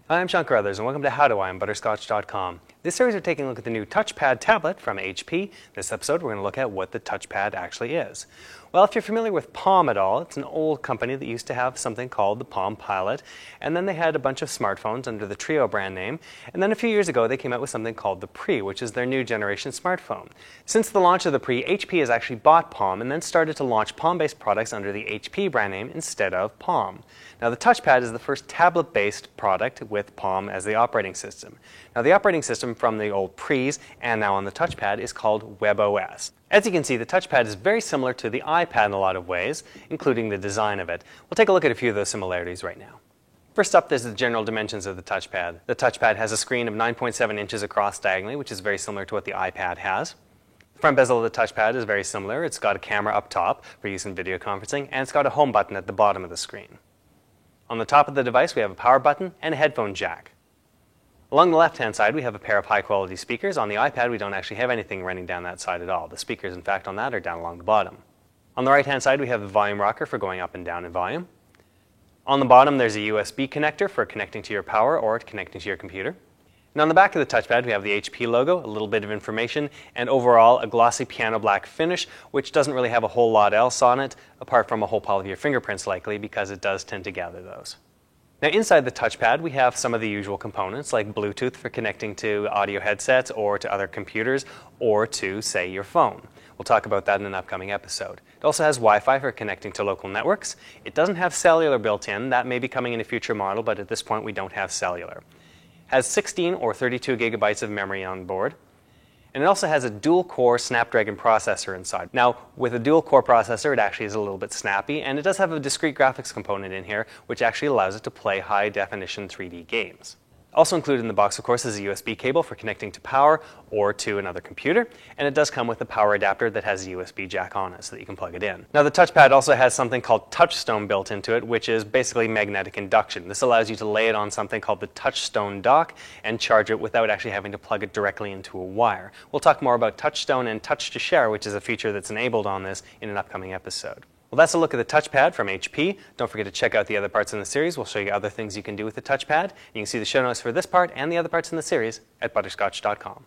Hi, I'm Sean Carruthers, and welcome to How Do I on Butterscotch.com. This series we're taking a look at the new TouchPad tablet from HP. This episode we're going to look at what the TouchPad actually is. Well, if you're familiar with Palm at all, it's an old company that used to have something called the Palm Pilot, and then they had a bunch of smartphones under the Treo brand name, and then a few years ago they came out with something called the Pre, which is their new generation smartphone. Since the launch of the Pre, HP has actually bought Palm and then started to launch Palm-based products under the HP brand name instead of Palm. Now, the TouchPad is the first tablet-based product with Palm as the operating system. Now, the operating system from the old Pre's and now on the TouchPad is called WebOS. As you can see, the TouchPad is very similar to the iPad in a lot of ways, including the design of it. We'll take a look at a few of those similarities right now. First up, there's the general dimensions of the TouchPad. The TouchPad has a screen of 9.7 inches across diagonally, which is very similar to what the iPad has. The front bezel of the TouchPad is very similar. It's got a camera up top for use in video conferencing, and it's got a home button at the bottom of the screen. On the top of the device, we have a power button and a headphone jack. Along the left-hand side, we have a pair of high-quality speakers. On the iPad, we don't actually have anything running down that side at all. The speakers, in fact, on that are down along the bottom. On the right-hand side, we have the volume rocker for going up and down in volume. On the bottom, there's a USB connector for connecting to your power or connecting to your computer. And on the back of the TouchPad, we have the HP logo, a little bit of information, and overall a glossy piano black finish, which doesn't really have a whole lot else on it, apart from a whole pile of your fingerprints likely, because it does tend to gather those. Now, inside the TouchPad, we have some of the usual components, like Bluetooth for connecting to audio headsets or to other computers, or to, say, your phone. We'll talk about that in an upcoming episode. It also has Wi-Fi for connecting to local networks. It doesn't have cellular built in. That may be coming in a future model, but at this point we don't have cellular. Has 16 or 32 gigabytes of memory on board. And it also has a dual-core Snapdragon processor inside. Now, with a dual-core processor, it actually is a little bit snappy, and it does have a discrete graphics component in here, which actually allows it to play high-definition 3D games. Also included in the box, of course, is a USB cable for connecting to power or to another computer, and it does come with a power adapter that has a USB jack on it so that you can plug it in. Now, the TouchPad also has something called Touchstone built into it, which is basically magnetic induction. This allows you to lay it on something called the Touchstone dock and charge it without actually having to plug it directly into a wire. We'll talk more about Touchstone and Touch to Share, which is a feature that's enabled on this, in an upcoming episode. Well, that's a look at the TouchPad from HP. Don't forget to check out the other parts in the series. We'll show you other things you can do with the TouchPad. You can see the show notes for this part and the other parts in the series at Butterscotch.com.